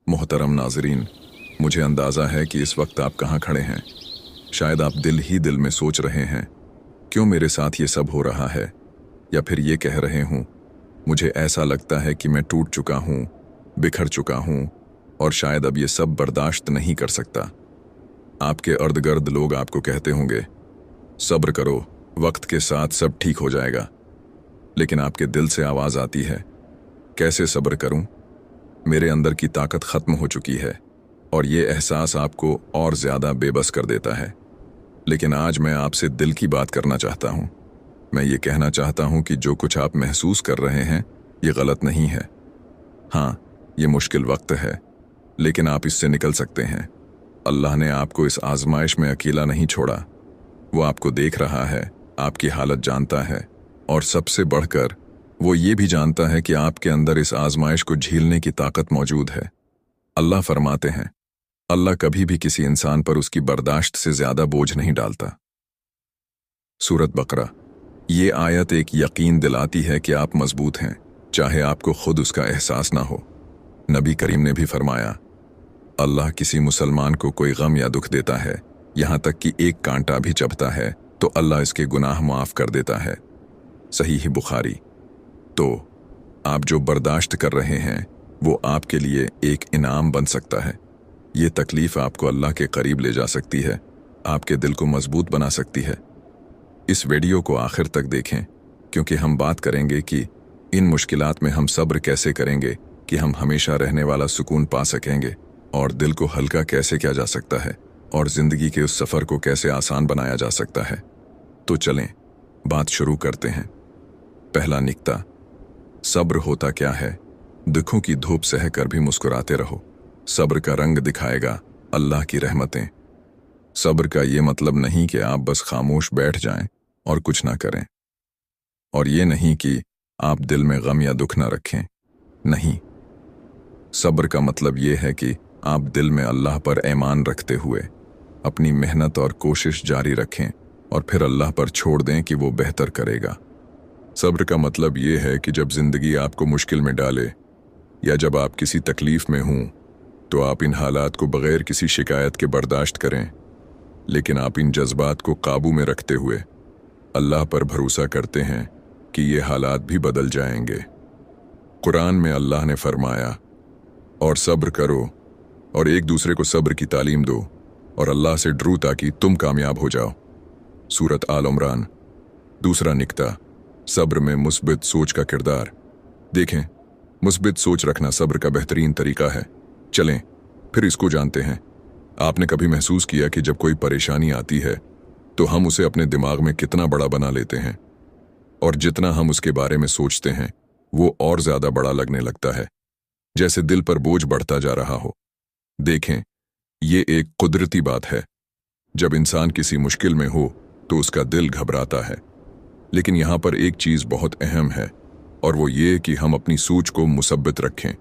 मोहतरम नाजरीन, मुझे अंदाज़ा है कि इस वक्त आप कहाँ खड़े हैं। शायद आप दिल ही दिल में सोच रहे हैं, क्यों मेरे साथ ये सब हो रहा है, या फिर ये कह रहे हूँ, मुझे ऐसा लगता है कि मैं टूट चुका हूँ, बिखर चुका हूँ और शायद अब ये सब बर्दाश्त नहीं कर सकता। आपके इर्द गिर्द लोग आपको कहते होंगे, सब्र करो, वक्त के साथ सब ठीक हो जाएगा। लेकिन आपके दिल से आवाज़ आती है, कैसे सब्र करूं? मेरे अंदर की ताकत खत्म हो चुकी है। और ये एहसास आपको और ज़्यादा बेबस कर देता है। लेकिन आज मैं आपसे दिल की बात करना चाहता हूँ। मैं ये कहना चाहता हूँ कि जो कुछ आप महसूस कर रहे हैं, ये गलत नहीं है। हाँ, ये मुश्किल वक्त है, लेकिन आप इससे निकल सकते हैं। अल्लाह ने आपको इस आजमाइश में अकेला नहीं छोड़ा। वो आपको देख रहा है, आपकी हालत जानता है, और सबसे बढ़कर वो ये भी जानता है कि आपके अंदर इस आजमाइश को झेलने की ताकत मौजूद है। अल्लाह फरमाते हैं, अल्लाह कभी भी किसी इंसान पर उसकी बर्दाश्त से ज्यादा बोझ नहीं डालता। सूरत बकरा। ये आयत एक यकीन दिलाती है कि आप मजबूत हैं, चाहे आपको खुद उसका एहसास ना हो। नबी करीम ने भी फरमाया, अल्लाह किसी मुसलमान को कोई गम या दुख देता है, यहाँ तक कि एक कांटा भी चबता है, तो अल्लाह इसके गुनाह माफ कर देता है। सहीह बुखारी। तो आप जो बर्दाश्त कर रहे हैं, वो आपके लिए एक इनाम बन सकता है। ये तकलीफ आपको अल्लाह के करीब ले जा सकती है, आपके दिल को मजबूत बना सकती है। इस वीडियो को आखिर तक देखें, क्योंकि हम बात करेंगे कि इन मुश्किलात में हम सब्र कैसे करेंगे कि हम हमेशा रहने वाला सुकून पा सकेंगे, और दिल को हल्का कैसे किया जा सकता है, और जिंदगी के उस सफ़र को कैसे आसान बनाया जा सकता है। तो चलें, बात शुरू करते हैं। पहला निक्ता, सब्र होता क्या है? दुखों की धूप सह कर भी मुस्कुराते रहो। सब्र का रंग दिखाएगा अल्लाह की रहमतें। सब्र का ये मतलब नहीं कि आप बस खामोश बैठ जाएं और कुछ ना करें, और ये नहीं कि आप दिल में गम या दुख ना रखें। नहीं, सब्र का मतलब ये है कि आप दिल में अल्लाह पर ईमान रखते हुए अपनी मेहनत और कोशिश जारी रखें, और फिर अल्लाह पर छोड़ दें कि वो बेहतर करेगा। सब्र का मतलब ये है कि जब जिंदगी आपको मुश्किल में डाले, या जब आप किसी तकलीफ में हों, तो आप इन हालात को बगैर किसी शिकायत के बर्दाश्त करें, लेकिन आप इन जज्बात को काबू में रखते हुए अल्लाह पर भरोसा करते हैं कि ये हालात भी बदल जाएंगे। कुरान में अल्लाह ने फरमाया, और सब्र करो और एक दूसरे को सब्र की तालीम दो, और अल्लाह से डरो ताकि तुम कामयाब हो जाओ। सूरत आल इमरान। दूसरा निक्ता, सब्र में मुस्बित सोच का किरदार। देखें, मुस्बित सोच रखना सब्र का बेहतरीन तरीका है। चलें, फिर इसको जानते हैं। आपने कभी महसूस किया कि जब कोई परेशानी आती है, तो हम उसे अपने दिमाग में कितना बड़ा बना लेते हैं, और जितना हम उसके बारे में सोचते हैं, वो और ज्यादा बड़ा लगने लगता है, जैसे दिल पर बोझ बढ़ता जा रहा हो। देखें, ये एक कुदरती बात है। जब इंसान किसी मुश्किल में हो, तो उसका दिल घबराता है। लेकिन यहाँ पर एक चीज बहुत अहम है, और वो ये कि हम अपनी सोच को मुसब्बित रखें।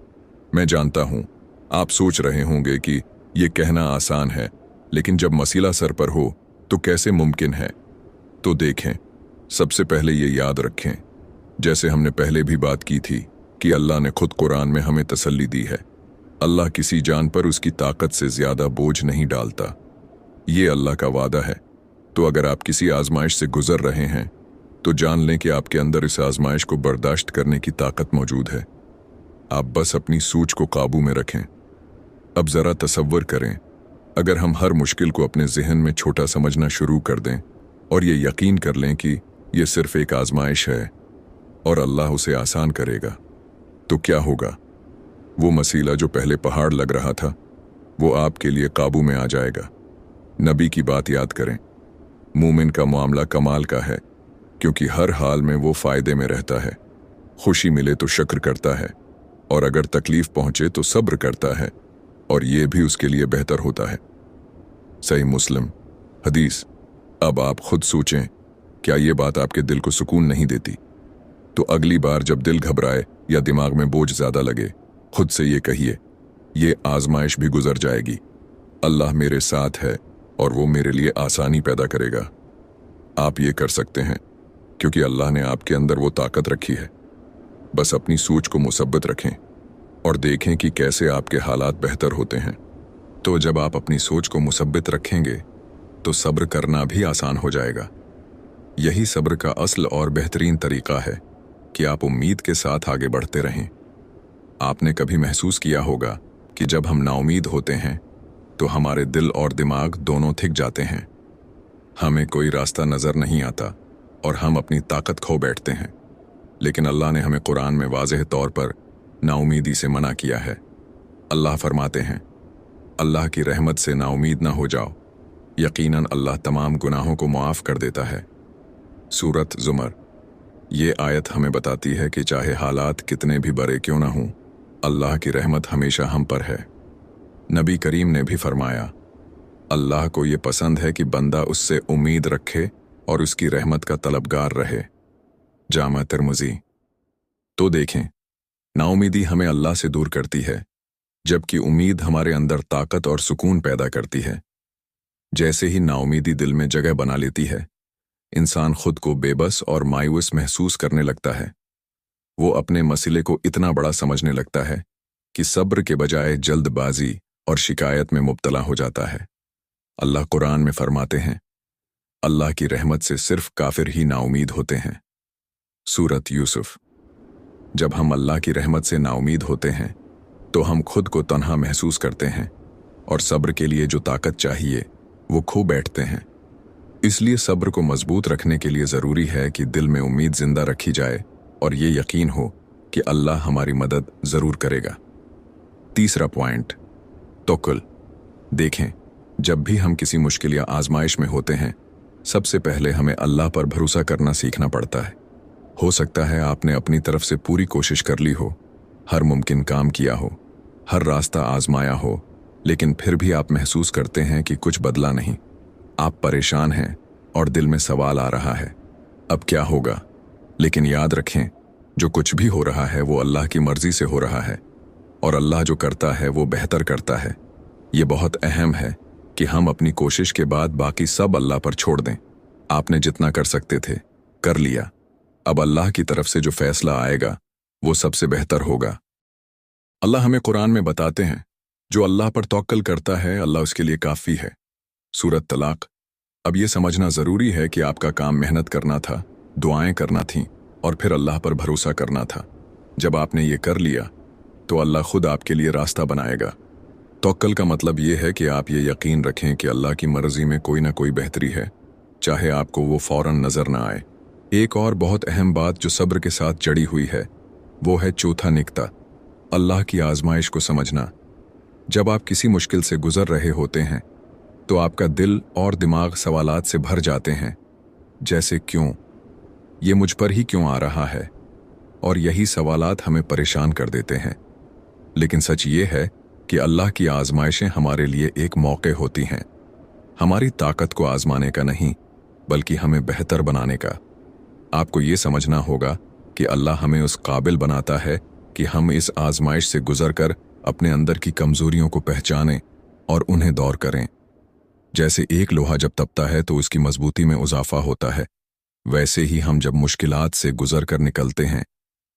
मैं जानता हूँ आप सोच रहे होंगे कि ये कहना आसान है, लेकिन जब मसला सर पर हो तो कैसे मुमकिन है? तो देखें, सबसे पहले ये याद रखें, जैसे हमने पहले भी बात की थी, कि अल्लाह ने खुद कुरान में हमें तसल्ली दी है। अल्लाह किसी जान पर उसकी ताकत से ज्यादा बोझ नहीं डालता। ये अल्लाह का वादा है। तो अगर आप किसी आजमाइश से गुजर रहे हैं, तो जान लें कि आपके अंदर इस आजमाइश को बर्दाश्त करने की ताकत मौजूद है। आप बस अपनी सोच को काबू में रखें। अब जरा तसव्वुर करें, अगर हम हर मुश्किल को अपने जहन में छोटा समझना शुरू कर दें, और ये यकीन कर लें कि ये सिर्फ एक आजमाइश है और अल्लाह उसे आसान करेगा, तो क्या होगा? वो मसीला जो पहले पहाड़ लग रहा था, वो आपके लिए काबू में आ जाएगा। नबी की बात याद करें, मोमिन का मामला कमाल का है, क्योंकि हर हाल में वो फायदे में रहता है। खुशी मिले तो शुक्र करता है, और अगर तकलीफ पहुंचे तो सब्र करता है, और ये भी उसके लिए बेहतर होता है। सही मुस्लिम हदीस। अब आप खुद सोचें, क्या ये बात आपके दिल को सुकून नहीं देती? तो अगली बार जब दिल घबराए या दिमाग में बोझ ज्यादा लगे, खुद से ये कहिए, ये आजमाइश भी गुजर जाएगी। अल्लाह मेरे साथ है, और वो मेरे लिए आसानी पैदा करेगा। आप ये कर सकते हैं, क्योंकि अल्लाह ने आपके अंदर वो ताकत रखी है। बस अपनी सोच को मुसब्बित रखें। और देखें कि कैसे आपके हालात बेहतर होते हैं। तो जब आप अपनी सोच को मुसब्बित रखेंगे तो सब्र करना भी आसान हो जाएगा। यही सब्र का असल और बेहतरीन तरीका है कि आप उम्मीद के साथ आगे बढ़ते रहें। आपने कभी महसूस किया होगा कि जब हम नाउम्मीद होते हैं तो हमारे दिल और दिमाग दोनों थिक जाते हैं। हमें कोई रास्ता नजर नहीं आता और हम अपनी ताकत खो बैठते हैं। लेकिन अल्लाह ने हमें कुरान में वाज़ेह तौर पर नाउमीदी से मना किया है। अल्लाह फरमाते हैं, अल्लाह की रहमत से नाउमीद ना हो जाओ, यकीनन अल्लाह तमाम गुनाहों को मुआफ़ कर देता है। सूरत ज़ुमर। ये आयत हमें बताती है कि चाहे हालात कितने भी बड़े क्यों ना हों, अल्लाह की रहमत हमेशा हम पर है। नबी करीम ने भी फरमाया, अल्लाह को ये पसंद है कि बंदा उससे उम्मीद रखे और उसकी रहमत का तलबगार रहे। जामा तिरमिज़ी। तो देखें, नाउमीदी हमें अल्लाह से दूर करती है, जबकि उम्मीद हमारे अंदर ताकत और सुकून पैदा करती है। जैसे ही नाउमीदी दिल में जगह बना लेती है, इंसान खुद को बेबस और मायूस महसूस करने लगता है। वो अपने मसले को इतना बड़ा समझने लगता है कि सब्र के बजाय जल्दबाजी और शिकायत में मुब्तला हो जाता है। अल्लाह कुरान में फरमाते हैं, अल्लाह की रहमत से सिर्फ काफिर ही नाउमीद होते हैं। सूरत यूसुफ। जब हम अल्लाह की रहमत से नाउमीद होते हैं तो हम खुद को तन्हा महसूस करते हैं और सब्र के लिए जो ताकत चाहिए वो खो बैठते हैं। इसलिए सब्र को मजबूत रखने के लिए ज़रूरी है कि दिल में उम्मीद जिंदा रखी जाए और ये यकीन हो कि अल्लाह हमारी मदद ज़रूर करेगा। तीसरा पॉइंट, तवक्कुल। देखें, जब भी हम किसी मुश्किल या आजमाइश में होते हैं, सबसे पहले हमें अल्लाह पर भरोसा करना सीखना पड़ता है। हो सकता है आपने अपनी तरफ से पूरी कोशिश कर ली हो, हर मुमकिन काम किया हो, हर रास्ता आजमाया हो, लेकिन फिर भी आप महसूस करते हैं कि कुछ बदला नहीं। आप परेशान हैं और दिल में सवाल आ रहा है, अब क्या होगा? लेकिन याद रखें, जो कुछ भी हो रहा है वो अल्लाह की मर्जी से हो रहा है और अल्लाह जो करता है वो बेहतर करता है। ये बहुत अहम है कि हम अपनी कोशिश के बाद बाकी सब अल्लाह पर छोड़ दें। आपने जितना कर सकते थे कर लिया, अब अल्लाह की तरफ से जो फैसला आएगा वो सबसे बेहतर होगा। अल्लाह हमें कुरान में बताते हैं, जो अल्लाह पर तवक्कल करता है अल्लाह उसके लिए काफ़ी है। सूरत तलाक। अब ये समझना ज़रूरी है कि आपका काम मेहनत करना था, दुआएं करना थीं और फिर अल्लाह पर भरोसा करना था। जब आपने ये कर लिया तो अल्लाह खुद आपके लिए रास्ता बनाएगा। तवक्कल का मतलब ये है कि आप ये यकीन रखें कि अल्लाह की मर्जी में कोई ना कोई बेहतरी है, चाहे आपको वो फौरन नज़र ना आए। एक और बहुत अहम बात जो सब्र के साथ जड़ी हुई है वो है चौथा निक्ता, अल्लाह की आजमाइश को समझना। जब आप किसी मुश्किल से गुजर रहे होते हैं तो आपका दिल और दिमाग सवालात से भर जाते हैं, जैसे क्यों, ये मुझ पर ही क्यों आ रहा है, और यही सवालात हमें परेशान कर देते हैं। लेकिन सच ये है कि अल्लाह की आजमाइशें हमारे लिए एक मौके होती हैं, हमारी ताकत को आजमाने का नहीं बल्कि हमें बेहतर बनाने का। आपको ये समझना होगा कि अल्लाह हमें उस काबिल बनाता है कि हम इस आजमाइश से गुजरकर अपने अंदर की कमजोरियों को पहचानें और उन्हें दौर करें। जैसे एक लोहा जब तपता है तो उसकी मजबूती में इजाफा होता है, वैसे ही हम जब मुश्किलात से गुजर कर निकलते हैं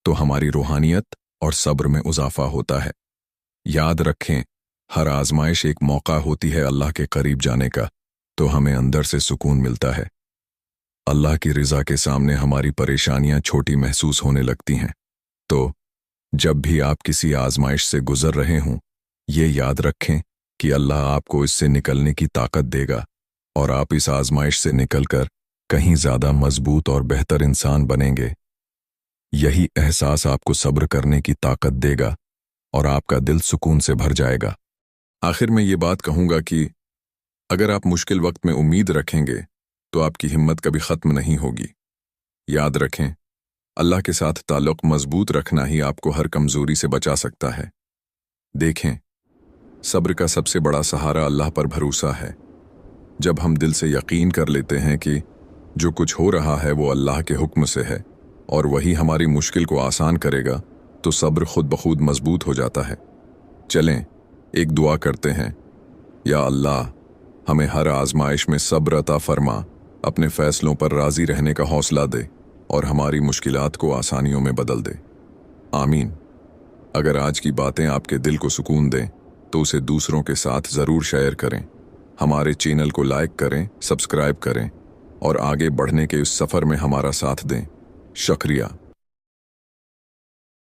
तो हमारी रूहानियत और सब्र में इजाफा होता है। याद रखें, हर आजमाइश एक मौका होती है अल्लाह के करीब जाने का, तो हमें अंदर से सुकून मिलता है। अल्लाह की रिजा के सामने हमारी परेशानियां छोटी महसूस होने लगती हैं। तो जब भी आप किसी आजमाइश से गुजर रहे हों, ये याद रखें कि अल्लाह आपको इससे निकलने की ताकत देगा और आप इस आजमाइश से निकलकर कहीं ज्यादा मजबूत और बेहतर इंसान बनेंगे। यही एहसास आपको सब्र करने की ताकत देगा और आपका दिल सुकून से भर जाएगा। आखिर में ये बात कहूंगा कि अगर आप मुश्किल वक्त में उम्मीद रखेंगे तो आपकी हिम्मत कभी खत्म नहीं होगी। याद रखें, अल्लाह के साथ ताल्लुक मजबूत रखना ही आपको हर कमजोरी से बचा सकता है। देखें, सब्र का सबसे बड़ा सहारा अल्लाह पर भरोसा है। जब हम दिल से यकीन कर लेते हैं कि जो कुछ हो रहा है वो अल्लाह के हुक्म से है और वही हमारी मुश्किल को आसान करेगा, तो सब्र खुद ब खुद मजबूत हो जाता है। चलें एक दुआ करते हैं, या अल्लाह हमें हर आजमाइश में सब्र अता फरमा, अपने फैसलों पर राजी रहने का हौसला दे और हमारी मुश्किलात को आसानियों में बदल दे। आमीन। अगर आज की बातें आपके दिल को सुकून दें तो उसे दूसरों के साथ ज़रूर शेयर करें। हमारे चैनल को लाइक करें, सब्सक्राइब करें और आगे बढ़ने के इस सफ़र में हमारा साथ दें। शुक्रिया।